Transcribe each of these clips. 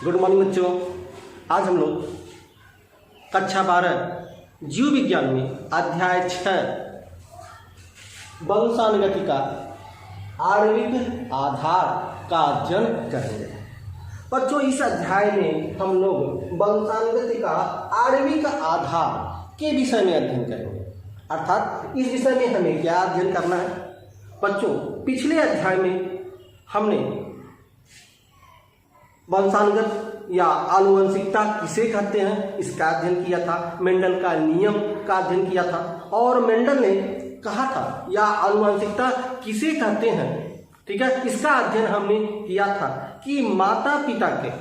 Good morning बच्चों। आज हम लोग कक्षा 12 जीव विज्ञान में अध्याय 6 वंशानुगति का आणविक आधार का अध्ययन करेंगे। बच्चों, इस अध्याय में हम लोग वंशानुगति का आणविक आधार के विषय में अध्ययन करेंगे। अर्थात इस विषय में हमें क्या अध्ययन करना है। बच्चों, पिछले अध्याय में हमने वंशानुगत या आनुवंशिकता किसे कहते हैं इसका अध्ययन किया था, मेंडल का नियम का अध्ययन किया था और मेंडल ने कहा था या आनुवंशिकता किसे कहते हैं, ठीक है, इसका अध्ययन हमने किया था कि माता पिता के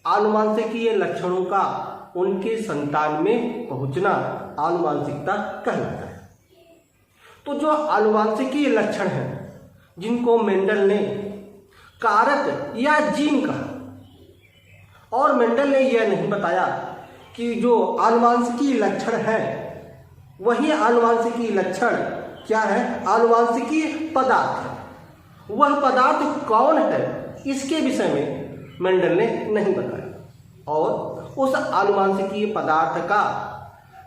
आनुवंशिकीय लक्षणों का उनके संतान में पहुंचना आनुवंशिकता कहलाता है। तो जो आनुवंशिकीय लक्षण हैं जिनको मेंडल ने कारक या जीन कहा, और मेंडल ने यह नहीं बताया कि जो आनुवंशिकीय लक्षण है वही आनुवंशिकीय लक्षण क्या है, आनुवंशिकीय पदार्थ है। वह पदार्थ कौन है इसके विषय में मेंडल ने नहीं बताया, और उस आनुवंशिकीय पदार्थ का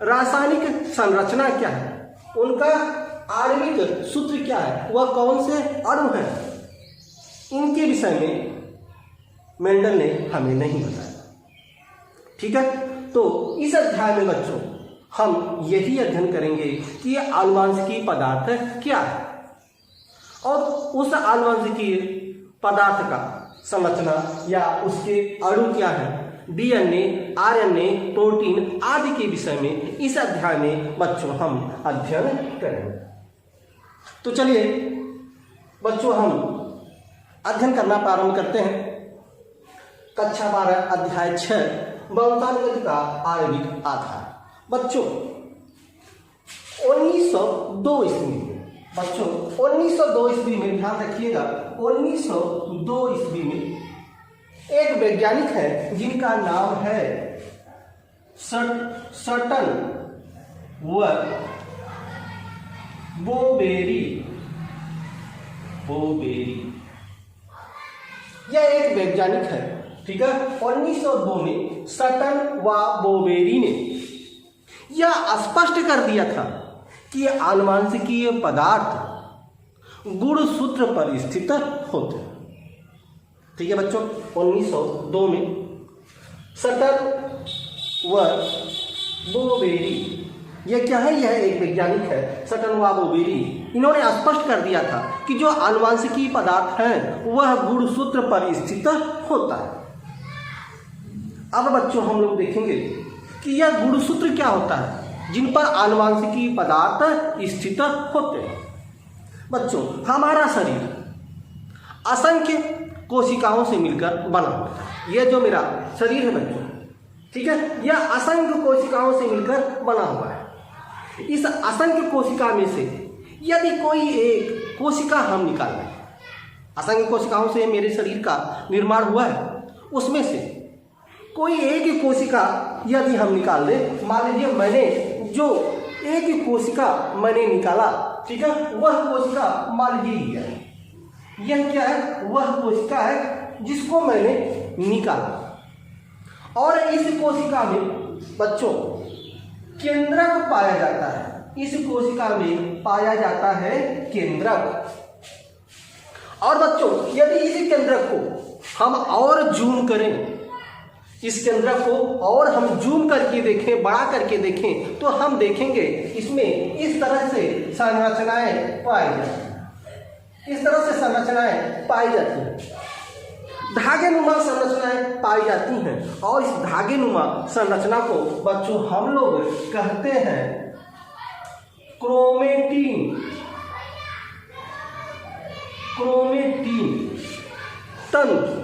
रासायनिक संरचना क्या है, उनका आणविक सूत्र क्या है, वह कौन से अणु हैं, इनके विषय में मेंडल ने हमें नहीं बताया। ठीक है, तो इस अध्याय में बच्चों हम यही अध्ययन करेंगे कि आनुवंशिकीय पदार्थ क्या है और उस आनुवंशिकीय पदार्थ का संरचना या उसके अणु क्या है, डीएनए, आरएनए, प्रोटीन आदि के विषय में इस अध्याय में बच्चों हम अध्ययन करेंगे। तो चलिए बच्चों हम अध्ययन करना प्रारंभ करते हैं। कक्षा 12 अध्याय 6 वंशानुगति का आणविक आधार। बच्चों 1902 ईस्वी में, बच्चों 1902 ईस्वी में ध्यान रखिएगा, 1902 ईस्वी में एक वैज्ञानिक है जिनका नाम है सर्टन व बोबेरी। यह एक वैज्ञानिक है, ठीक है। 1902 में सर्टन व बोबेरी ने यह स्पष्ट कर दिया था कि आनुवंशिकीय पदार्थ गुणसूत्र पर स्थित होते हैं। ठीक है बच्चों, 1902 में सर्टन व बोबेरी, यह क्या है, यह एक वैज्ञानिक है सर्टन व बोबेरी, इन्होंने स्पष्ट कर दिया था कि जो आनुवंशिकीय पदार्थ हैं वह गुणसूत्र पर स्थित होता है। अब बच्चों हम लोग देखेंगे कि यह गुणसूत्र क्या होता है जिन पर आनुवंशिकीय पदार्थ स्थित होते हैं। बच्चों हमारा शरीर असंख्य कोशिकाओं से मिलकर बना होता है। यह जो मेरा शरीर है बच्चों, ठीक है, यह असंख्य कोशिकाओं से मिलकर बना हुआ है। इस असंख्य कोशिका में से यदि कोई एक कोशिका हम निकाल लें, असंख्य कोशिकाओं से मेरे शरीर का निर्माण हुआ है, उसमें से कोई एक कोशिका यदि हम निकाल दें, मान लीजिए मैंने जो एक कोशिका मैंने निकाला, ठीक है, वह कोशिका मान लीजिए यह क्या है, वह कोशिका है जिसको मैंने निकाला, और इस कोशिका में बच्चों केंद्रक पाया जाता है। इस कोशिका में पाया जाता है केंद्रक, और बच्चों यदि इस केंद्रक को हम और जूम करें, इस केंद्रक को और हम जूम करके देखें, बड़ा करके देखें, तो हम देखेंगे इसमें इस तरह से संरचनाएं पाई जाती हैं। इस तरह से संरचनाएं पाई जाती हैं, धागेनुमा संरचनाएं पाई जाती हैं, और इस धागेनुमा संरचना को बच्चों हम लोग कहते हैं क्रोमेटिन तंतु।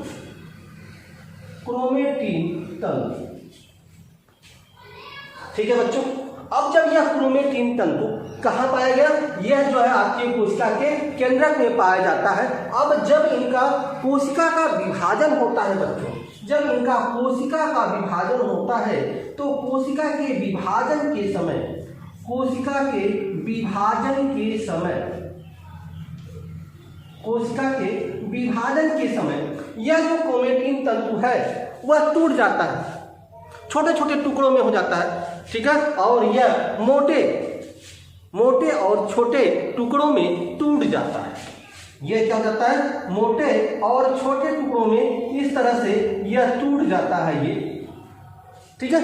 ठीक है बच्चों, अब जब यह क्रोमेटिन तंतु कहाँ पाया गया, यह जो है आपके कोशिका के केंद्रक में पाया जाता है। अब जब इनका कोशिका का विभाजन होता है बच्चों, जब इनका कोशिका का विभाजन होता है तो कोशिका के विभाजन के समय यह जो क्रोमेटिन तंतु है वह टूट जाता है, छोटे छोटे टुकड़ों में हो जाता है, ठीक है, और यह मोटे मोटे और छोटे टुकड़ों में टूट जाता है। यह क्या हो जाता है, मोटे और छोटे टुकड़ों में इस तरह से यह टूट जाता है ये, ठीक है।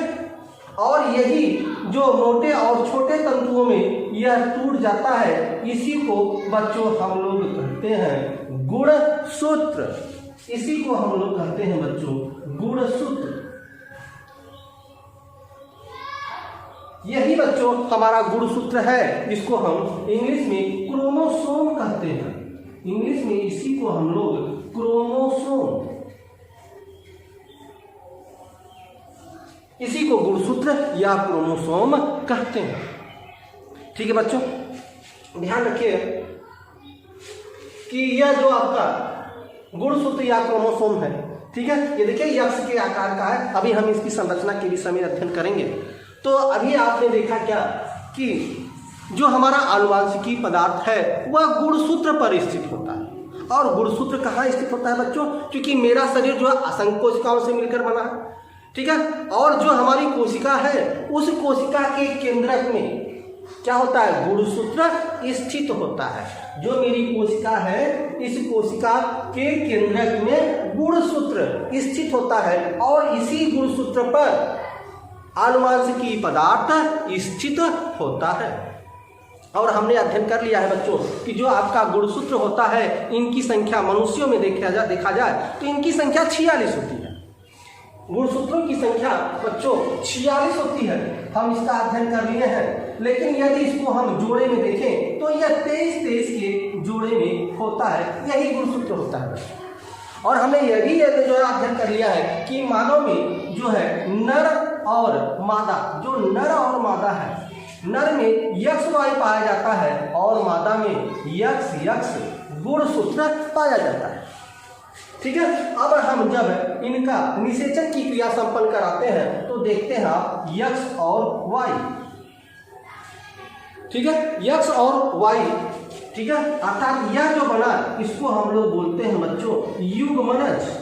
और यही जो मोटे और छोटे तंतुओं में यह टूट जाता है, इसी को बच्चों हम लोग कहते हैं गुणसूत्र। इसी को हम लोग कहते हैं बच्चों गुणसूत्र। यही बच्चों हमारा गुणसूत्र है, जिसको हम इंग्लिश में क्रोमोसोम कहते हैं। इंग्लिश में इसी को हम लोग क्रोमोसोम, इसी को गुणसूत्र या क्रोमोसोम कहते हैं, ठीक है बच्चों। ध्यान रखिए कि यह जो आपका गुणसूत्र या क्रोमोसोम है, ठीक है, ये देखिए यक्ष के आकार का है। अभी हम इसकी संरचना के विषय में अध्ययन करेंगे। तो अभी आपने देखा क्या कि जो हमारा आनुवांशिकी पदार्थ है वह गुणसूत्र पर स्थित होता है। और गुणसूत्र कहाँ स्थित होता है बच्चों, क्योंकि मेरा शरीर जो है असंख्य कोशिकाओं से मिलकर बना है, ठीक है, और जो हमारी कोशिका है उस कोशिका के केंद्रक में क्या होता है, गुणसूत्र स्थित होता है। जो मेरी कोशिका है इस कोशिका के केंद्रक में गुणसूत्र स्थित होता है और इसी गुणसूत्र पर आनुवांशिकी पदार्थ स्थित होता है। और हमने अध्ययन कर लिया है बच्चों कि जो आपका गुणसूत्र होता है, इनकी संख्या मनुष्यों में देखा जाए तो इनकी संख्या 46 होती है। गुणसूत्रों की संख्या बच्चों 46 होती है। हम इसका अध्ययन कर लिए हैं, लेकिन यदि इसको हम जोड़े में देखें तो यह 23 के जोड़े में होता है, यही गुणसूत्र होता है। और हमने यह भी जो है अध्ययन कर लिया है कि मानव में जो है नर और मादा, जो नर और मादा है, नर में यक्ष वाई पाया जाता है और मादा में यक्ष गुणसूत्र पाया जाता है, ठीक है। अब हम जब इनका निषेचन की क्रिया संपन्न कराते हैं तो देखते हैं आप यक्ष और वाई, ठीक है, यक्ष और वाई, ठीक है, अर्थात यह जो बना इसको हम लोग बोलते हैं बच्चों युग्मनज।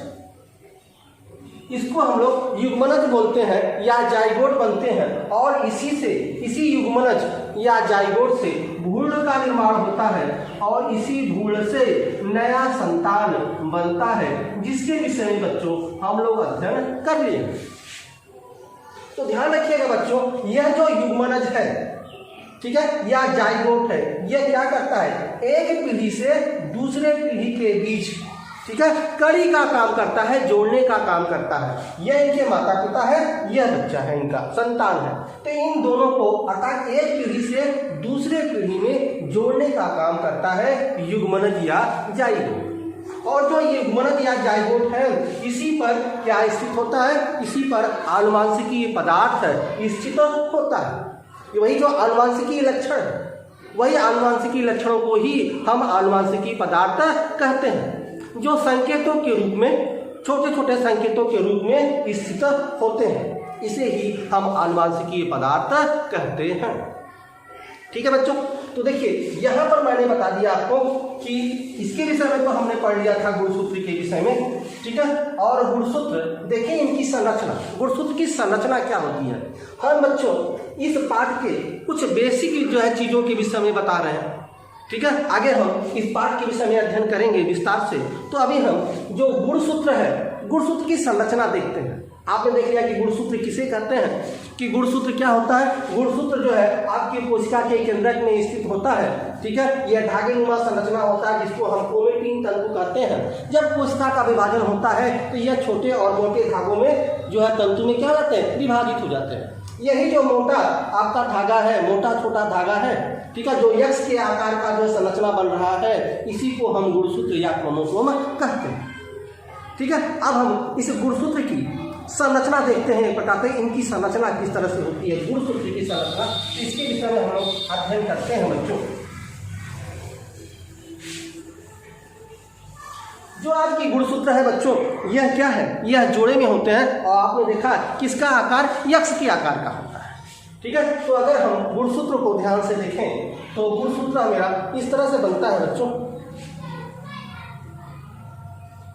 इसको हम लोग युग्मनज बोलते हैं या जाइगोट बनते हैं। और इसी युग्मनज या जाइगोट से भ्रूण का निर्माण होता है और इसी भ्रूण से नया संतान बनता है, जिसके विषय में बच्चों हम लोग अध्ययन कर लिए। तो ध्यान रखिएगा बच्चों, यह जो युग्मनज है, ठीक है, या जाइगोट है, यह क्या करता है, एक पीढ़ी से दूसरे पीढ़ी के बीच, ठीक है, कड़ी का काम करता है, जोड़ने का काम करता है। यह इनके माता पिता है, यह बच्चा है, इनका संतान है। तो इन दोनों को अर्थात एक पीढ़ी से दूसरे पीढ़ी में जोड़ने का काम करता है युग्मनज या जाइगोट। और जो युग्मनज या जाइगोट है इसी पर क्या स्थित होता है, इसी पर आनुवांशिकी पदार्थ स्थित होता है। वही जो आनुवांशिकी लक्षण है, वही आनुवांशिकी लक्षणों को ही हम आनुवांशिकी पदार्थ कहते हैं, जो संकेतों के रूप में, छोटे छोटे संकेतों के रूप में स्थित होते हैं। इसे ही हम आनुवांशिकी पदार्थ कहते हैं, ठीक है बच्चों। तो देखिए यहाँ पर मैंने बता दिया आपको कि इसके विषय में तो हमने पढ़ लिया था गुणसूत्र के विषय में, ठीक है। और गुणसूत्र देखिए इनकी संरचना, गुणसूत्र की संरचना क्या होती है। हम बच्चों इस पाठ के कुछ बेसिक जो है चीजों के विषय में बता रहे हैं, ठीक है। आगे हम इस पाठ के विषय में अध्ययन करेंगे विस्तार से। तो अभी हम जो गुणसूत्र है, गुणसूत्र की संरचना देखते हैं। आपने देख लिया कि गुणसूत्र किसे कहते हैं, कि गुणसूत्र क्या होता है। गुणसूत्र जो है आपकी कोशिका के केंद्रक में स्थित होता है, ठीक है। यह धागेनुमा संरचना होता है, जिसको हम क्रोमेटिन तंतु कहते हैं। जब कोशिका का विभाजन होता है तो यह छोटे और मोटे धागों में जो है तंतु में क्या हो जाते हैं, विभाजित हो जाते हैं। यही जो मोटा आपका धागा है, मोटा छोटा धागा है, ठीक है, जो यक्ष के आकार का जो संरचना बन रहा है, इसी को हम गुणसूत्र या क्रोमोसोम कहते हैं, ठीक है। अब हम इस गुणसूत्र की संरचना देखते हैं, बताते हैं इनकी संरचना किस तरह से होती है, गुणसूत्र की संरचना। इसके विषय में हम लोग अध्ययन करते हैं बच्चों। जो आपकी गुणसूत्र है बच्चों, यह क्या है, यह जोड़े में होते हैं और आपने देखा किसका आकार, यक्ष के आकार का होता है, ठीक है। तो अगर हम गुणसूत्र को ध्यान से देखें तो गुणसूत्र मेरा इस तरह से बनता है बच्चों।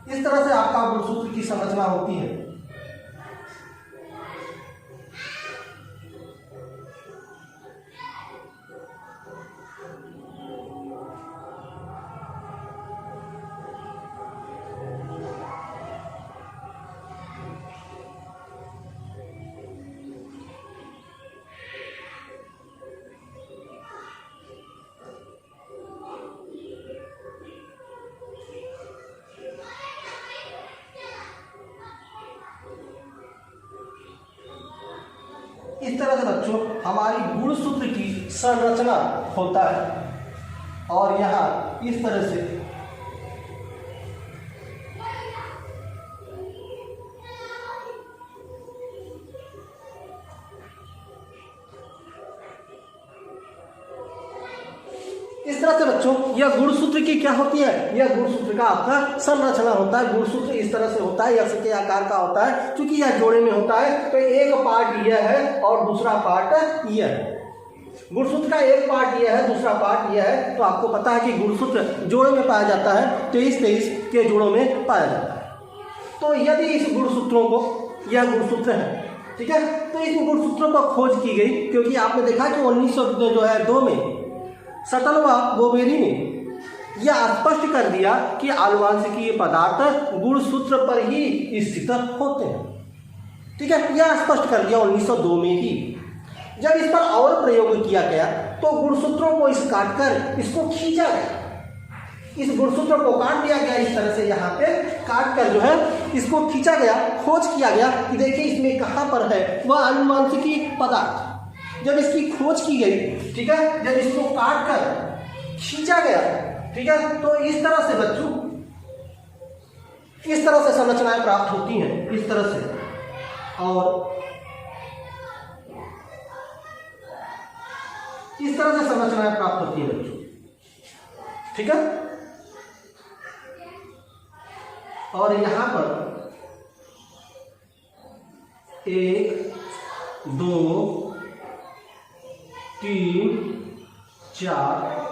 इस तरह से आपका गुणसूत्र की संरचना होती है। इस तरह से बच्चों हमारी गुणसूत्र की संरचना होता है और यहाँ इस तरह से बच्चों यह गुणसूत्र की क्या होती है, यह गुणसूत्र का आपका संरचना होता है। गुणसूत्र इस तरह से होता है, यक्ष के आकार का होता है। क्योंकि यह जोड़े में होता है तो एक पार्ट यह है और दूसरा पार्ट यह है। गुणसूत्र का एक पार्ट यह है, दूसरा पार्ट यह है। तो आपको पता है कि गुणसूत्र जोड़े में पाया जाता है, 23-23 के जोड़ों में पाया जाता है। तो यदि इस गुणसूत्रों को, यह गुणसूत्र है, ठीक है, तो इस गुणसूत्रों पर खोज की गई। क्योंकि आपने देखा कि 1902 में शटलवा बोवेरी ने यह स्पष्ट कर दिया कि आनुवांशिकीय पदार्थ गुणसूत्र पर ही स्थित होते हैं। ठीक है, यह स्पष्ट कर दिया 1902 में ही। जब इस पर और प्रयोग किया गया तो गुणसूत्रों को इस काटकर इसको खींचा गया। इस गुणसूत्र को काट दिया गया, इस तरह से यहाँ पे काट कर जो है इसको खींचा गया, खोज किया गया कि देखिए इसमें कहाँ पर है वह आनुवांशिकीय पदार्थ। जब इसकी खोज की गई, ठीक है, जब इसको काट कर खींचा गया, ठीक है, तो इस तरह से बच्चों, इस तरह से संरचनाएं प्राप्त होती हैं, इस तरह से। और इस तरह से संरचनाएं प्राप्त होती हैं बच्चों, ठीक है। और यहां पर 1 2 3 4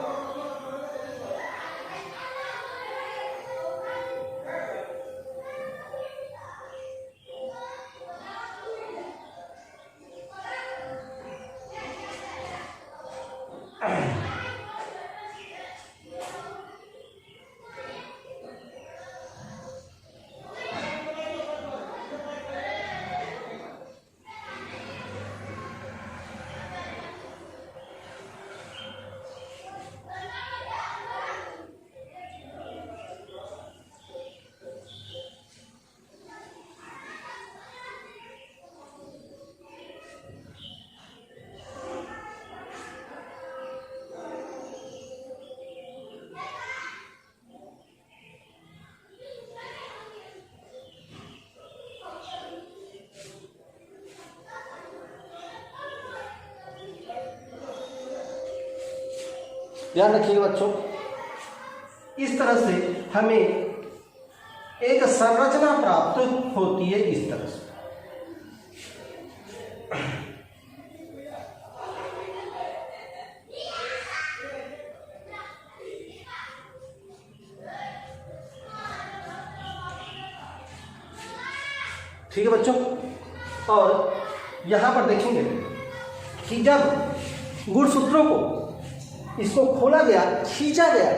ध्यान रखिएगा बच्चों, इस तरह से हमें एक संरचना प्राप्त होती है, इस तरह से। ठीक है बच्चों, और यहां पर देखेंगे कि जब गुणसूत्रों को इसको खोला गया, खींचा गया,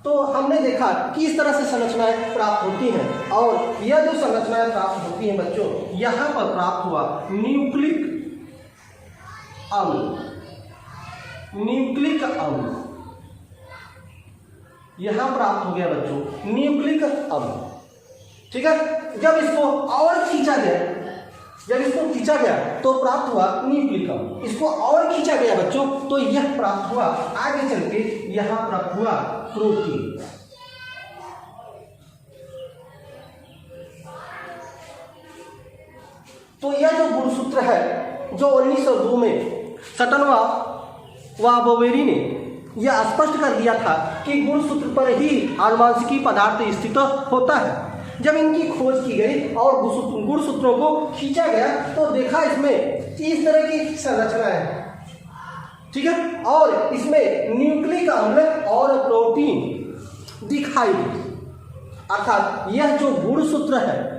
तो हमने देखा कि इस तरह से संरचनाएं प्राप्त होती हैं। और यह जो संरचनाएं प्राप्त होती हैं बच्चों, यहां पर प्राप्त हुआ न्यूक्लिक अम्ल। न्यूक्लिक अम्ल यहां प्राप्त हो गया बच्चों, न्यूक्लिक अम्ल। ठीक है, जब इसको और खींचा गया, जब इसको खींचा गया तो प्राप्त हुआ न्यूक्लिक अम्ल। इसको और खींचा गया बच्चों तो यह प्राप्त हुआ, आगे चल के यहां प्राप्त हुआ प्रोटीन। तो यह जो गुणसूत्र है, जो 1902 में शटलवा व बोवेरी ने यह स्पष्ट कर दिया था कि गुणसूत्र पर ही आनुवांशिकीय पदार्थ स्थित होता है। जब इनकी खोज की गई और गुणसूत्रों को खींचा गया तो देखा इसमें इस तरह की संरचना है, ठीक है, और इसमें न्यूक्लिक अम्ल और प्रोटीन दिखाई दी। अर्थात यह जो गुणसूत्र है,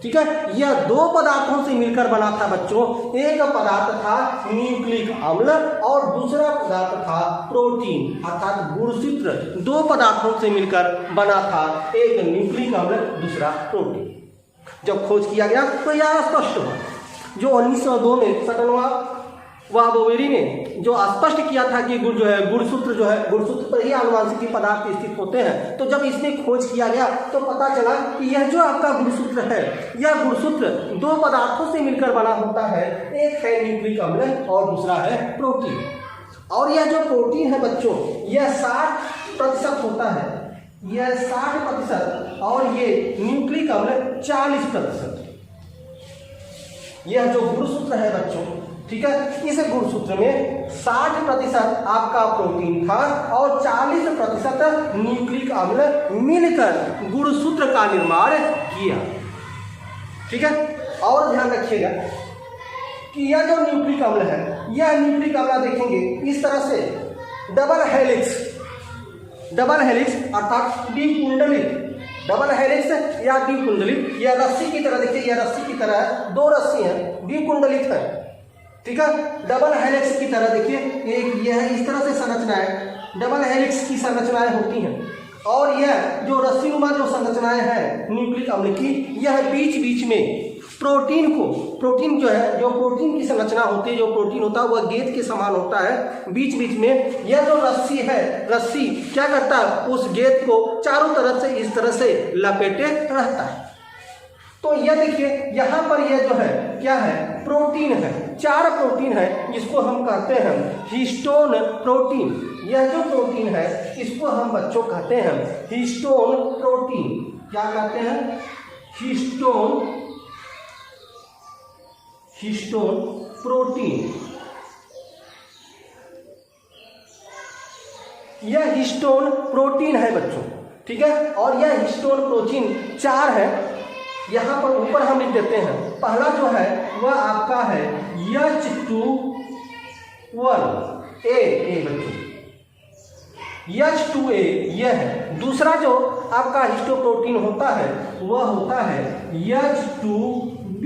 ठीक है, यह दो पदार्थों से मिलकर बना था बच्चों। एक पदार्थ था न्यूक्लिक अम्ल और दूसरा पदार्थ था प्रोटीन। अर्थात गुणसूत्र दो पदार्थों से मिलकर बना था, एक न्यूक्लिक अम्ल दूसरा प्रोटीन। जब खोज किया गया तो यह स्पष्ट हुआ। जो 1902 में सटन व बोवेरी ने जो स्पष्ट किया था कि गुणसूत्र पर ही आनुवांशिकी पदार्थ स्थित होते हैं, तो जब इसमें खोज किया गया तो पता चला कि यह जो आपका गुणसूत्र है, यह गुणसूत्र दो पदार्थों से मिलकर बना होता है। एक है न्यूक्लिक अम्ल और दूसरा है प्रोटीन। और यह जो प्रोटीन है बच्चों, यह 60% होता है, यह 60% और ये न्यूक्लिक अम्ल 40%। यह जो गुणसूत्र है बच्चों, ठीक है, इस गुणसूत्र में 60% आपका प्रोटीन था और 40% न्यूक्लिक अम्ल मिलकर गुणसूत्र का निर्माण किया। ठीक है, और ध्यान रखिएगा कि यह जो न्यूक्लिक अम्ल है, यह न्यूक्लिक अम्ल देखेंगे इस तरह से डबल हेलिक्स अर्थात द्विकुंडलित, डबल हेलिक्स या द्विकुंडलित। यह रस्सी की तरह, देखिए यह रस्सी की तरह है, दो रस्सी है, द्विकुंडलित है। ठीक है, डबल हेलिक्स की तरह देखिए, एक यह इस तरह से संरचनाएं डबल हेलिक्स की संरचनाएं होती हैं, और यह जो रस्सीनुमा जो संरचनाएं हैं न्यूक्लिक अम्ल की, यह बीच बीच में प्रोटीन जो है, जो प्रोटीन की संरचना होती है, जो प्रोटीन होता है वह गेंद के समान होता है। बीच बीच में यह जो रस्सी है, रस्सी क्या करता है, उस गेंद को चारों तरफ से इस तरह से लपेटे रहता है। तो यह देखिए यहाँ पर यह जो है क्या है, प्रोटीन है, 4 प्रोटीन है, जिसको हम कहते हैं हिस्टोन प्रोटीन। यह जो प्रोटीन है इसको हम बच्चों कहते हैं हिस्टोन प्रोटीन। क्या कहते हैं, हिस्टोन प्रोटीन। यह हिस्टोन प्रोटीन है बच्चों, ठीक है, और यह हिस्टोन प्रोटीन 4 है। यहाँ पर ऊपर हम लिख देते हैं, पहला जो है वह आपका है H2A बच्चों, H2A यह है। दूसरा जो आपका हिस्टोप्रोटीन होता है वह होता है H2B,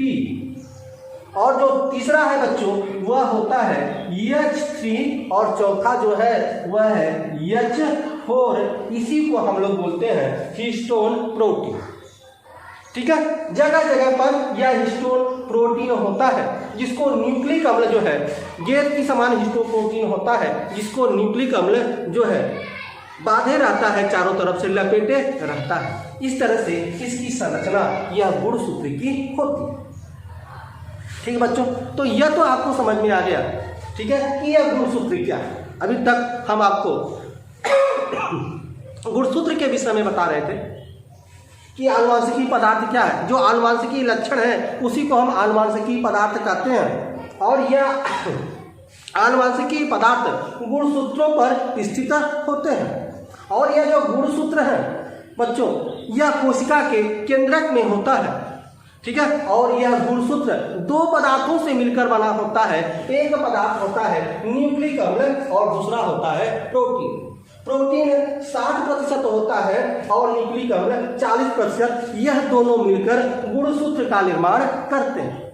और जो तीसरा है बच्चों वह होता है H3, और चौथा जो है वह है H4। इसी को हम लोग बोलते हैं हिस्टोन प्रोटीन। ठीक है, जगह जगह पर यह हिस्टोन प्रोटीन होता है, जिसको न्यूक्लिक अम्ल जो है गेंद की समान हिस्टोप्रोटीन होता है, जिसको न्यूक्लिक अम्ल जो है बांधे रहता है, चारों तरफ से लपेटे रहता है। इस तरह से इसकी संरचना यह गुणसूत्र की होती है। ठीक है बच्चों, तो यह तो आपको समझ में आ गया, ठीक है, कि यह गुणसूत्र क्या है। अभी तक हम आपको गुणसूत्र के विषय में बता रहे थे कि आनुवांशिकी पदार्थ क्या है। जो आनुवांशिकी लक्षण है उसी को हम आनुवांशिकी पदार्थ कहते हैं, और यह आनुवांशिकी पदार्थ गुणसूत्रों पर स्थित होते हैं। और यह जो गुणसूत्र है बच्चों, यह कोशिका के केंद्रक में होता है। ठीक है, और यह गुणसूत्र दो पदार्थों से मिलकर बना होता है। एक पदार्थ होता है न्यूक्लिक अम्ल और दूसरा होता है प्रोटीन। प्रोटीन 60% होता है और न्यूक्लिक अम्ल 40%। यह दोनों मिलकर गुणसूत्र का निर्माण करते हैं।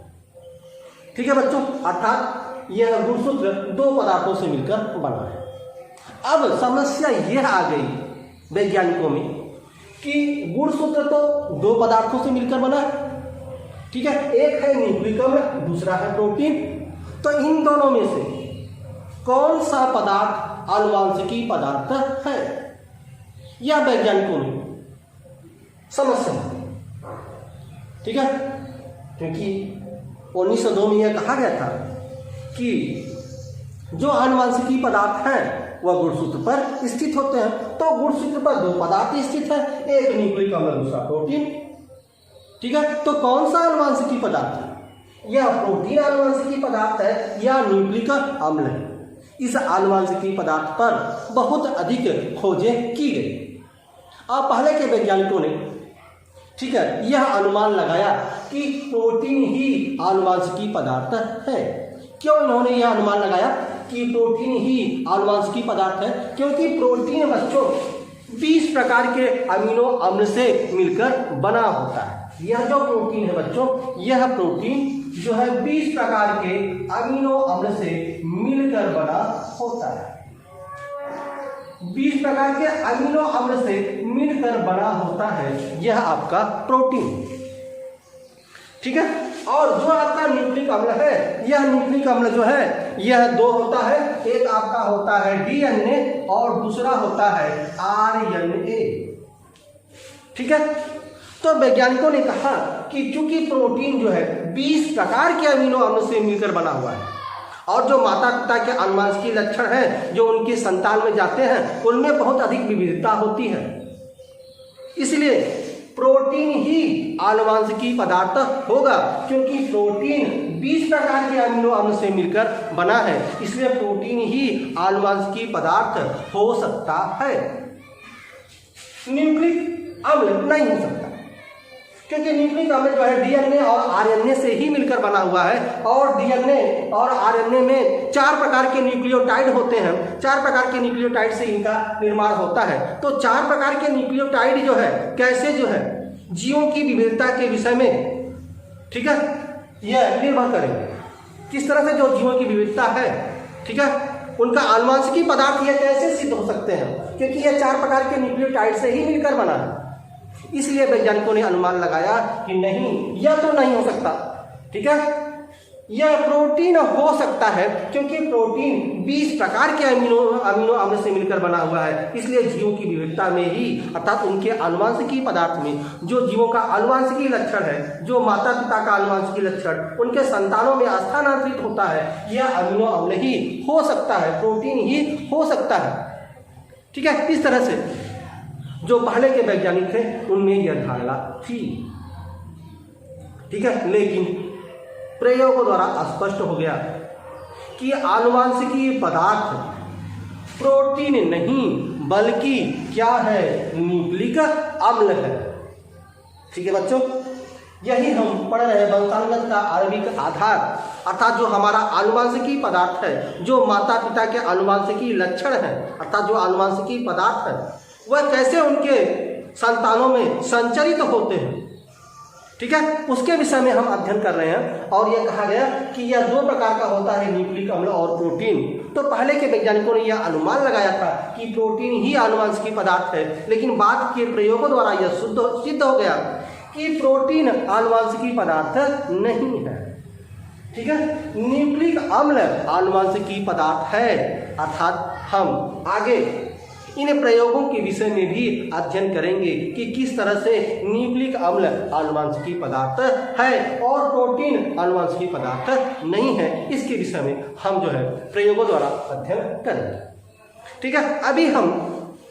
ठीक है बच्चों, अर्थात यह गुणसूत्र दो पदार्थों से मिलकर बना है। अब समस्या यह आ गई वैज्ञानिकों में कि गुणसूत्र तो दो पदार्थों से मिलकर बना है, ठीक है, एक है न्यूक्लिक अम्ल, दूसरा है प्रोटीन। तो इन दोनों में से कौन सा पदार्थ आनुवांशिकी पदार्थ है, यह वैज्ञानिकों में समस्या है। ठीक है, क्योंकि 1902 में यह कहा गया था कि जो आनुवांशिकी पदार्थ हैं वह गुणसूत्र पर स्थित होते हैं। तो गुणसूत्र पर दो पदार्थ स्थित है, एक न्यूक्लिक अम्ल दूसरा प्रोटीन। ठीक है, तो कौन सा आनुवांशिकी पदार्थ है, यह प्रोटीन आनुवांशिकी पदार्थ है या न्यूक्लिक अम्ल है। इस आनुवांशिकी पदार्थ पर बहुत अधिक खोजें की गई। अब पहले के वैज्ञानिकों ने, ठीक है, यह अनुमान लगाया कि प्रोटीन ही आनुवांशिकी पदार्थ है। क्यों इन्होंने यह अनुमान लगाया कि प्रोटीन ही आनुवांशिकी पदार्थ है? क्योंकि प्रोटीन बच्चों 20 प्रकार के अमीनो अम्ल से मिलकर बना होता है। यह जो प्रोटीन है बच्चों, यह प्रोटीन जो है 20 प्रकार के अमीनो अम्ल से मिलकर बना होता है। 20 प्रकार के अमीनो अम्ल से मिलकर बना होता है यह आपका प्रोटीन, ठीक है। और जो आपका न्यूक्लिक अम्ल है, यह न्यूक्लिक अम्ल जो है यह दो होता है, एक आपका होता है डीएनए और दूसरा होता है आरएनए, ठीक है। तो वैज्ञानिकों ने कहा कि चूंकि प्रोटीन जो है 20 प्रकार के अमीनो अम्ल से मिलकर बना हुआ है और जो माता पिता के आनुवंशिक लक्षण हैं जो उनके संतान में जाते हैं उनमें बहुत अधिक विविधता होती है, इसलिए प्रोटीन ही आनुवंशिक पदार्थ होगा। क्योंकि प्रोटीन 20 प्रकार के अमीनो अम्ल से मिलकर बना है, इसलिए प्रोटीन ही आनुवंशिक पदार्थ हो सकता है। न्यूक्लिक अम्ल नहीं हो सकता, क्योंकि न्यूक्लिक अम्ल जो है डीएनए और आरएनए से ही मिलकर बना हुआ है और डीएनए और आरएनए में 4 प्रकार के न्यूक्लियोटाइड होते हैं। 4 प्रकार के न्यूक्लियोटाइड से इनका निर्माण होता है। तो 4 प्रकार के न्यूक्लियोटाइड जो है कैसे जो है जीवों की विविधता के विषय में, ठीक है, यह निर्भर करेंगे किस तरह से जो जीवों की विविधता है, ठीक है, उनका आनुवंशिक पदार्थ यह कैसे सिद्ध हो सकते हैं, क्योंकि यह 4 प्रकार के न्यूक्लियोटाइड से ही मिलकर बना है। इसलिए वैज्ञानिकों ने अनुमान लगाया कि नहीं, यह तो नहीं हो सकता, ठीक है, यह प्रोटीन हो सकता है, क्योंकि प्रोटीन 20 प्रकार के अमीनो अम्ल से मिलकर बना हुआ है। इसलिए जीवों की विविधता में ही, अर्थात उनके आनुवंशिक पदार्थ में जो जीवों का आनुवंशिक लक्षण है, जो माता पिता का आनुवंशिक लक्षण उनके संतानों में स्थानांतरित होता है, यह अमीनो अम्ल ही हो सकता है, प्रोटीन ही हो सकता है, ठीक है। इस तरह से जो पहले के वैज्ञानिक थे उनमें यह धारणा थी, ठीक है। लेकिन प्रयोगों द्वारा स्पष्ट हो गया कि आनुवंशिक पदार्थ प्रोटीन नहीं बल्कि क्या है, न्यूक्लिक अम्ल है, ठीक है बच्चों। यही हम पढ़ रहे हैं वंशानुगत का आणविक आधार, अर्थात जो हमारा आनुवंशिक पदार्थ है, जो माता पिता के आनुवंशिक लक्षण है, अर्थात जो आनुवंशिक पदार्थ है वह कैसे उनके संतानों में संचरित होते हैं, ठीक है, उसके विषय में हम अध्ययन कर रहे हैं। और यह कहा गया कि यह 2 प्रकार का होता है, न्यूक्लिक अम्ल और प्रोटीन। तो पहले के वैज्ञानिकों ने यह अनुमान लगाया था कि प्रोटीन ही आनुवंशिक पदार्थ है, लेकिन बाद के प्रयोगों द्वारा यह सिद्ध हो गया कि प्रोटीन आनुवंशिक पदार्थ नहीं है, ठीक है। न्यूक्लिक अम्ल आनुवंशिक पदार्थ है, अर्थात हम आगे इन प्रयोगों के विषय में भी अध्ययन करेंगे कि किस तरह से न्यूक्लिक अम्ल आनुवंशिक पदार्थ है और प्रोटीन आनुवंशिक पदार्थ नहीं है। इसके विषय में हम जो है प्रयोगों द्वारा अध्ययन करेंगे, ठीक है। अभी हम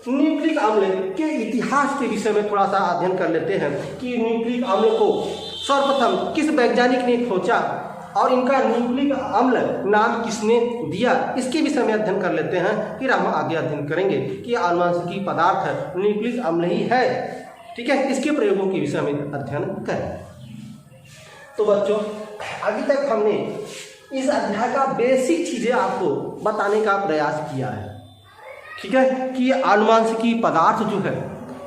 न्यूक्लिक अम्ल के इतिहास के विषय में थोड़ा सा अध्ययन कर लेते हैं कि न्यूक्लिक अम्ल को सर्वप्रथम किस वैज्ञानिक ने खोजा और इनका न्यूक्लिक अम्ल नाम किसने दिया, इसके विषय में अध्ययन कर लेते हैं। फिर हम आगे अध्ययन करेंगे कि आनुवंशिक पदार्थ न्यूक्लिक अम्ल ही है, ठीक है, इसके प्रयोगों के विषय में अध्ययन करें। तो बच्चों, अभी तक हमने इस अध्याय का बेसिक चीजें आपको बताने का प्रयास किया है, ठीक है, कि आनुवंशिक पदार्थ जो है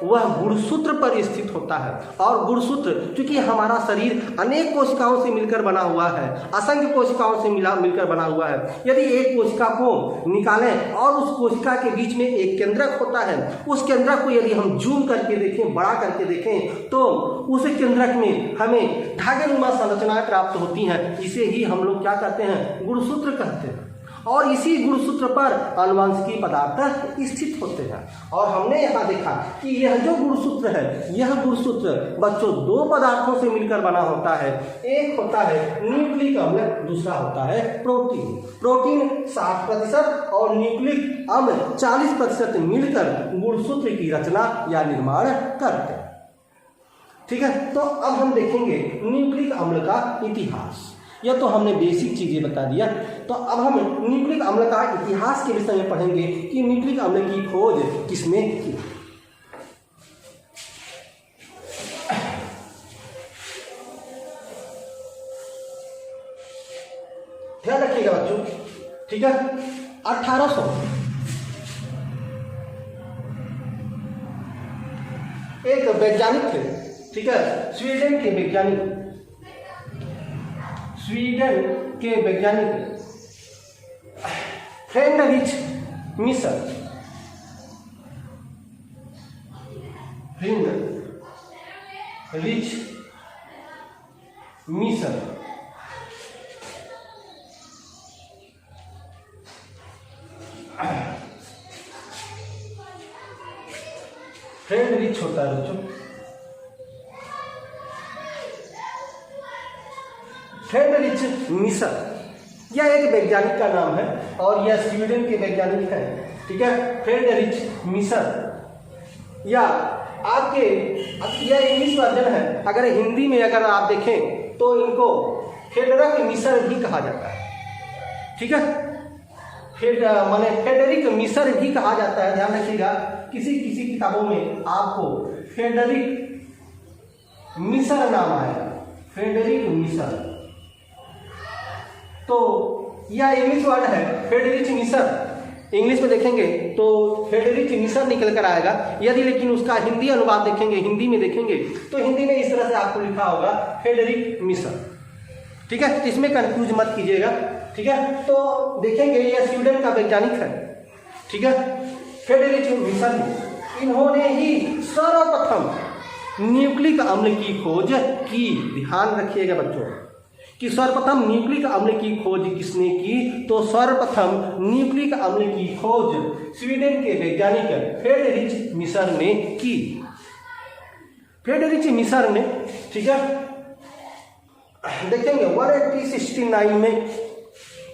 वह गुणसूत्र पर स्थित होता है। और गुणसूत्र, क्योंकि हमारा शरीर अनेक कोशिकाओं से मिलकर बना हुआ है, असंख्य कोशिकाओं से मिलकर बना हुआ है। यदि एक कोशिका को निकालें और उस कोशिका के बीच में एक केंद्रक होता है, उस केंद्रक को यदि हम जूम करके देखें, बड़ा करके देखें, तो उस केंद्रक में हमें धागेनुमा संरचनाएं प्राप्त होती हैं। इसे ही हम लोग क्या कहते हैं, गुणसूत्र कहते हैं। और इसी गुणसूत्र पर आनुवंशिक पदार्थ स्थित होते हैं। और हमने यहाँ देखा कि यह जो गुणसूत्र है, यह गुणसूत्र बच्चों 2 पदार्थों से मिलकर बना होता है। एक होता है न्यूक्लिक अम्ल, दूसरा होता है प्रोटीन। प्रोटीन 60% और न्यूक्लिक अम्ल 40% मिलकर गुणसूत्र की रचना या निर्माण करते हैं, ठीक है। तो अब हम देखेंगे न्यूक्लिक अम्ल का इतिहास। यह तो हमने बेसिक चीजें बता दिया, तो अब हम न्यूक्लिक अम्ल का इतिहास के विषय में पढ़ेंगे कि न्यूक्लिक अम्ल की खोज किसने की। ध्यान रखिएगा बच्चों, ठीक है। 1800 वैज्ञानिक थे, ठीक है, स्वीडन के वैज्ञानिक Friedrich Miescher, Friedrich Miescher Friedrich होता है बच्चों, फ्रेडरिच मिशर, यह एक वैज्ञानिक का नाम है और यह स्वीडन के वैज्ञानिक हैं, ठीक है, फ्रेडरिच मिशर। या आपके यह इंग्लिश वर्जन है, अगर हिंदी में अगर आप देखें तो इनको फ्रेडरिक मिशर भी कहा जाता है, ठीक है, माने फ्रेडरिक मिशर भी कहा जाता है। ध्यान रखिएगा, किसी किसी किताबों में आपको फ्रेडरिक मिशर नाम आएगा, फ्रेडरिक मिशर। तो यह इंग्लिश वर्ड है फ्रेडरिच मिशर, इंग्लिश में देखेंगे तो फ्रेडरिच मिशर निकल कर आएगा। यदि लेकिन उसका हिंदी अनुवाद देखेंगे, हिंदी में देखेंगे तो हिंदी में इस तरह से आपको लिखा होगा फ्रेडरिक मिशर, ठीक है, इसमें कंफ्यूज मत कीजिएगा, ठीक है। तो देखेंगे यह स्वीडन का वैज्ञानिक है, ठीक है, फ्रेडरिच मिशर, इन्होंने ही सर्वप्रथम न्यूक्लिक अम्ल की खोज की। ध्यान रखिएगा बच्चों कि सर्वप्रथम न्यूक्लिक अम्ल की खोज किसने की, तो सर्वप्रथम न्यूक्लिक अम्ल की खोज स्वीडन के वैज्ञानिक फ्रेडरिच मिशर ने की, फ्रेडरिच मिशर ने, ठीक है। देखेंगे 1869 में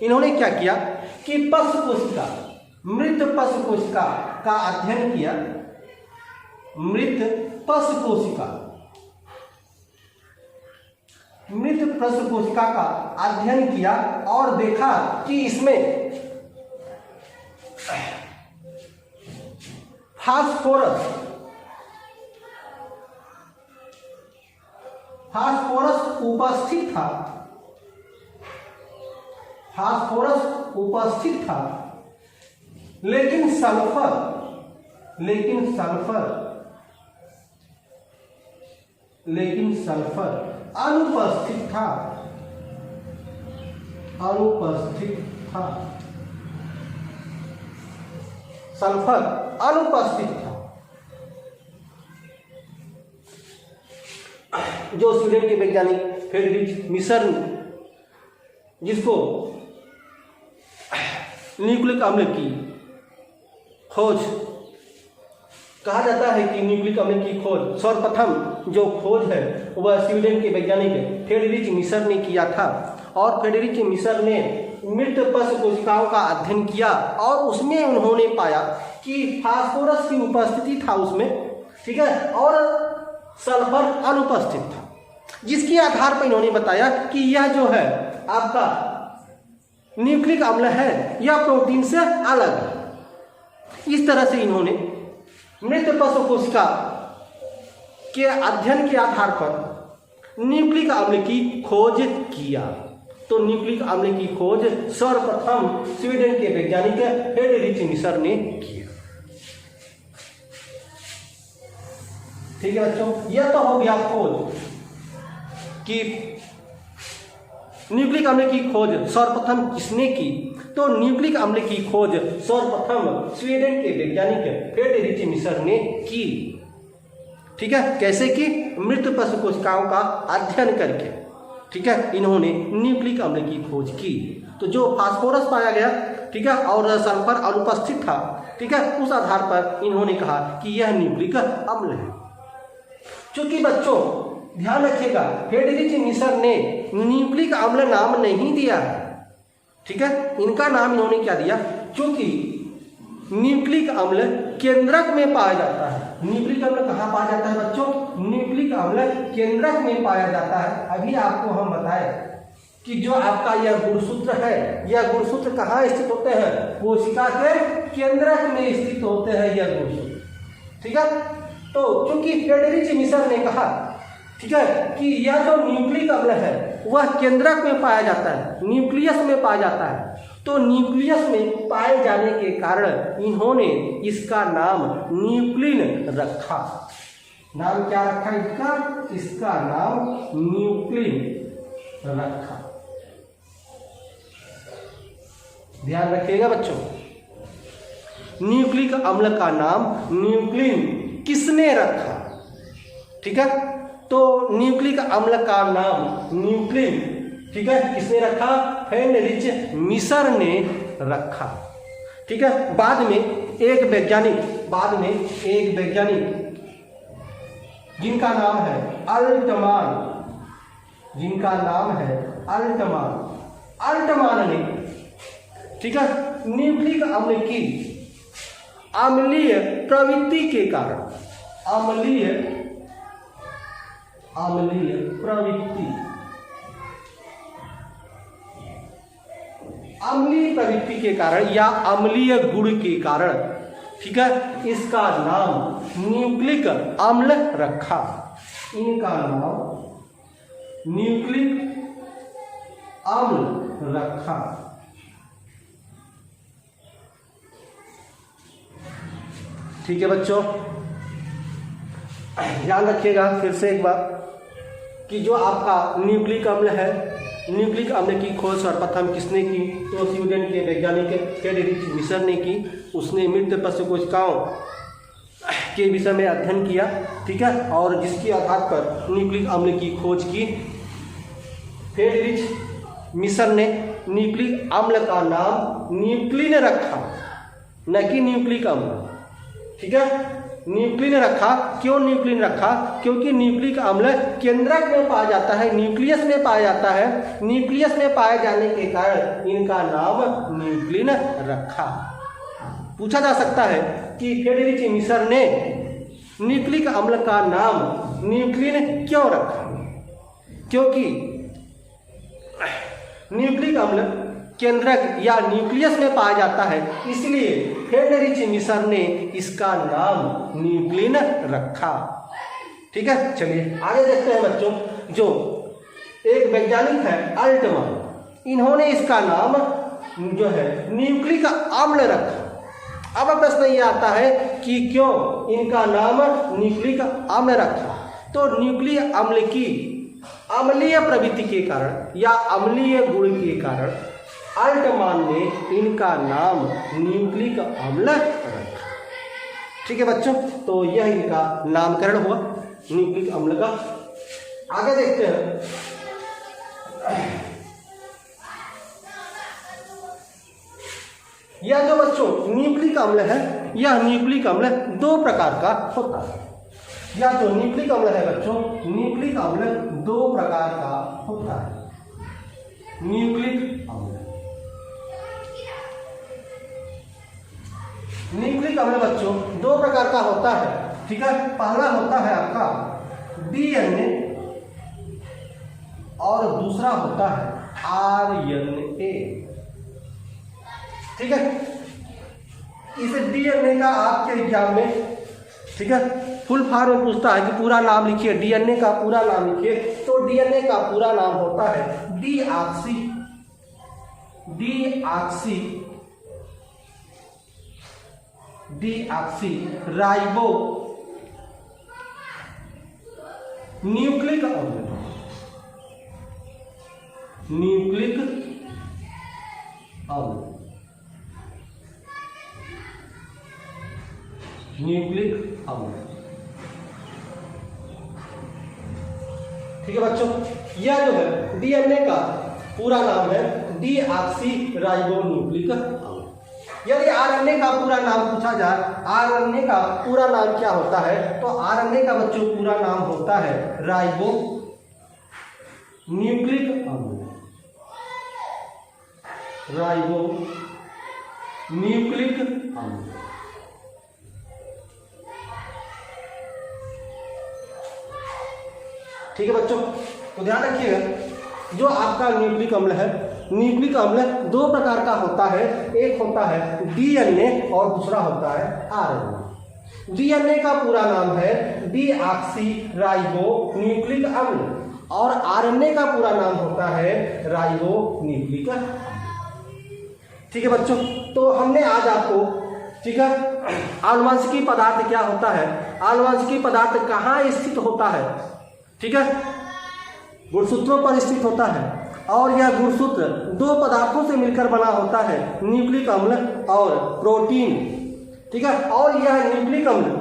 इन्होंने क्या किया कि पशु कोशिका, मृत पशु कोशिका का अध्ययन किया, मृत पशु कोशिका का अध्ययन किया और देखा कि इसमें फास्फोरस उपस्थित था, लेकिन सल्फर अनुपस्थित था, सल्फर अनुपस्थित था। जो स्वीडन के वैज्ञानिक फ्रेडरिच मिशर, जिसको न्यूक्लिक अम्ल की खोज कहा जाता है कि न्यूक्लिक अम्ल की खोज सर्वप्रथम जो खोज है वह स्वीडन के वैज्ञानिक फ्रेडरिच मिशर ने किया था। और फ्रेडरिच मिशर ने मृत पशु कोशिकाओं का अध्ययन किया और उसमें उन्होंने पाया कि फास्फोरस की उपस्थिति था उसमें, ठीक है, और सल्फर अनुपस्थित था, जिसके आधार पर इन्होंने बताया कि यह जो है आपका न्यूक्लिक अम्ल है यह प्रोटीन से अलग है। इस तरह से इन्होंने मृत पशु कोशिका के अध्ययन के आधार पर न्यूक्लिक अम्ल की खोज किया। तो न्यूक्लिक अम्ल की खोज सर्वप्रथम स्वीडन के वैज्ञानिक फ्रेडरिच मिशर ने किया। ठीक है बच्चों, यह तो हो गया खोज कि न्यूक्लिक अम्ल की खोज सर्वप्रथम किसने की। तो न्यूक्लिक अम्ल की खोज सर्वप्रथम स्वीडन के वैज्ञानिक फ्रेडरिच मिशर ने की। ठीक है, कैसे की? मृत पशु कोशिकाओं का अध्ययन करके, ठीक है, इन्होंने न्यूक्लिक अम्ल की खोज की। तो जो फास्फोरस पाया गया, ठीक है, और सल्फर अनुपस्थित था, ठीक है, उस आधार पर इन्होंने कहा कि यह न्यूक्लिक अम्ल है। चूंकि बच्चों ध्यान रखिएगा, फ्रेडरिच मिशर ने न्यूक्लिक अम्ल नाम नहीं दिया है, ठीक है, इनका नाम इन्होंने क्या दिया, चूंकि न्यूक्लिक अम्ल केंद्रक में पाया जाता है। न्यूक्लिक अम्ल कहाँ पाया जाता है बच्चों? न्यूक्लिक अम्ल केंद्रक में पाया जाता है। अभी आपको हम बताएं कि जो आपका यह गुणसूत्र है, यह गुणसूत्र कहाँ स्थित होते हैं? कोशिका के केंद्रक में स्थित होते हैं यह गुणसूत्र, ठीक है। तो चूंकि फ्रेडरिच मिशर ने कहा, ठीक है, कि यह जो न्यूक्लिक अम्ल है वह केंद्रक में पाया जाता है, न्यूक्लियस में पाया जाता है, तो न्यूक्लियस में पाए जाने के कारण इन्होंने इसका नाम न्यूक्लिन रखा। नाम क्या रखा इसका? इसका नाम न्यूक्लिन रखा। ध्यान रखिएगा बच्चों, न्यूक्लिक अम्ल का नाम न्यूक्लिन किसने रखा? ठीक है, तो न्यूक्लिक अम्ल का नाम न्यूक्लिन, ठीक है, किसने रखा? फेडरिच मिसर ने रखा। ठीक है, बाद में एक वैज्ञानिक जिनका नाम है अल्टमान ने, ठीक है, न्यूक्लिक अम्ल की अम्लीय प्रवृत्ति के कारण, अम्लीय प्रवृत्ति के कारण या अम्लीय गुण के कारण, ठीक है, इसका नाम न्यूक्लिक अम्ल रखा। इनका नाम न्यूक्लिक अम्ल रखा। ठीक है बच्चों, ध्यान रखिएगा फिर से एक बार कि जो आपका न्यूक्लिक अम्ल है, न्यूक्लिक अम्ल की खोज सर्वप्रथम किसने की? तो स्वीडन के वैज्ञानिक फेडरिच मिसर ने की। उसने मृत पशु कोशिकाओं के विषय में अध्ययन किया, ठीक है, और जिसके आधार पर न्यूक्लिक अम्ल की खोज की। फेडरिच मिसर ने न्यूक्लिक अम्ल का नाम न्यूक्लिन रखा, न कि न्यूक्लिक अम्ल। ठीक है, न्यूक्लिन रखा। क्यों न्यूक्लिन रखा? क्योंकि न्यूक्लिक अम्ल केंद्रक में पाया जाता है, न्यूक्लियस में पाया जाता है। न्यूक्लियस में पाए जाने के कारण इनका नाम न्यूक्लिन रखा। पूछा जा सकता है कि फेडरिच मिसर ने न्यूक्लिक अम्ल का नाम न्यूक्लिन क्यों रखा? क्योंकि न्यूक्लिक अम्ल केंद्रक या न्यूक्लियस में पाया जाता है, इसलिए फेडरिच मिसर ने इसका नाम न्यूक्लिन रखा। ठीक है, चलिए आगे देखते हैं बच्चों। जो एक वैज्ञानिक है अल्टमान, इन्होंने इसका नाम जो है न्यूक्लिक अम्ल रखा। अब प्रश्न ये आता है कि क्यों इनका नाम न्यूक्लिक अम्ल रखा? तो न्यूक्लिक अम्ल की अम्लीय प्रवृत्ति के कारण या अम्लीय गुण के कारण अल्टमान ने इनका नाम न्यूक्लिक अम्ल रखा। ठीक है बच्चों, तो यह इनका नामकरण हुआ न्यूक्लिक अम्ल का। आगे देखते हैं। यह जो बच्चों न्यूक्लिक अम्ल है, यह न्यूक्लिक अम्ल दो प्रकार का होता है। यह जो न्यूक्लिक अम्ल है बच्चों, न्यूक्लिक अम्ल दो प्रकार का होता है। न्यूक्लिक अम्ल बच्चों दो प्रकार का होता है। ठीक है, पहला होता है आपका डीएनए और दूसरा होता है आरएनए। ठीक है, इस डीएनए का आपके एग्जाम में, ठीक है, फुल फॉर्म पूछता है कि पूरा नाम लिखिए, डीएनए का पूरा नाम लिखिए। तो डीएनए का पूरा नाम होता है डीऑक्सी राइबो न्यूक्लिक अम्ल। ठीक है बच्चों, यह जो है डीएनए का पूरा नाम है डीऑक्सी राइबो न्यूक्लिक अम्ल। यदि आरएनए का पूरा नाम पूछा जाए, आरएनए का पूरा नाम क्या होता है? तो आरएनए का बच्चों पूरा नाम होता है राइबो न्यूक्लिक अम्ल। ठीक है बच्चों, तो ध्यान रखिएगा, जो आपका न्यूक्लिक अम्ल है, न्यूक्लिक अम्ल दो प्रकार का होता है। एक होता है डीएनए और दूसरा होता है आरएनए। डीएनए का पूरा नाम है डीऑक्सी राइबो न्यूक्लिक अम्ल और आरएनए का पूरा नाम होता है राइबो न्यूक्लिक अम्ल। ठीक है बच्चों, तो हमने आज आपको ठीक है। आनुवंशिकी पदार्थ क्या होता है, आनुवंशिकी पदार्थ कहाँ स्थित होता है, ठीक है, गुणसूत्रों पर स्थित होता है और यह गुणसूत्र दो पदार्थों से मिलकर बना होता है, न्यूक्लिक अम्ल और प्रोटीन, ठीक है। और यह न्यूक्लिक अम्ल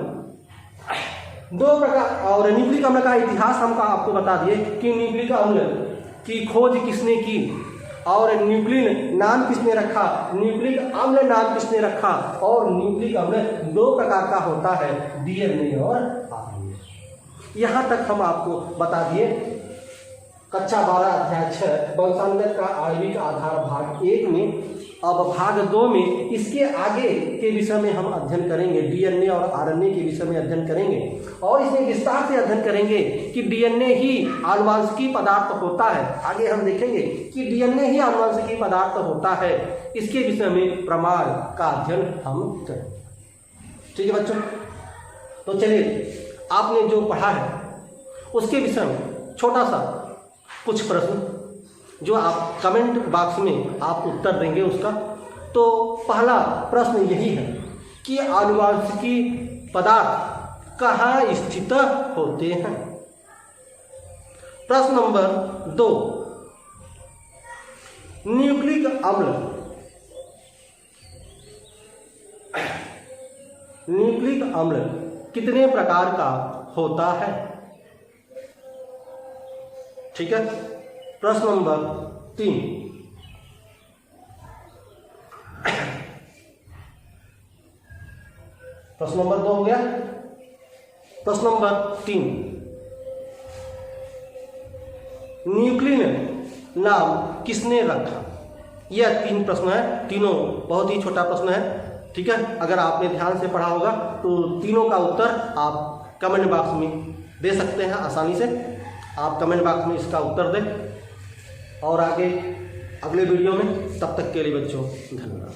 दो प्रकार, और न्यूक्लिक अम्ल का इतिहास हम आपको बता दिए कि न्यूक्लिक अम्ल की खोज किसने की और न्यूक्लिन नाम किसने रखा, न्यूक्लिक अम्ल नाम किसने रखा, और न्यूक्लिक अम्ल दो प्रकार का होता है, डीएनए और आरएनए। यहाँ तक हम आपको बता दिए कक्षा 12 अध्याय 6 वंशानुगत का आणविक आधार भाग 1 में। अब भाग 2 में इसके आगे के विषय में हम अध्ययन करेंगे, डीएनए और आरएनए के विषय में अध्ययन करेंगे और इसमें विस्तार से अध्ययन करेंगे कि डीएनए ही आनुवंशिकी पदार्थ होता है। आगे हम देखेंगे कि डीएनए ही आनुवंशिकी पदार्थ होता है, इसके विषय में प्रमाण का अध्ययन हम करेंगे। ठीक है बच्चों, तो चलिए आपने जो पढ़ा है उसके विषय में छोटा सा कुछ प्रश्न जो आप कमेंट बॉक्स में आप उत्तर देंगे उसका। तो पहला प्रश्न यही है कि आनुवंशिकी पदार्थ कहाँ स्थित होते हैं। प्रश्न नंबर 2, न्यूक्लिक अम्ल कितने प्रकार का होता है, ठीक है। प्रश्न नंबर 3, प्रश्न नंबर 2 हो गया। प्रश्न नंबर 3, न्यूक्लिन नाम किसने रखा। यह 3 प्रश्न है, तीनों बहुत ही छोटा प्रश्न है, ठीक है। अगर आपने ध्यान से पढ़ा होगा तो तीनों का उत्तर आप कमेंट बॉक्स में दे सकते हैं आसानी से। आप कमेंट बॉक्स में इसका उत्तर दें और आगे अगले वीडियो में, तब तक के लिए बच्चों धन्यवाद।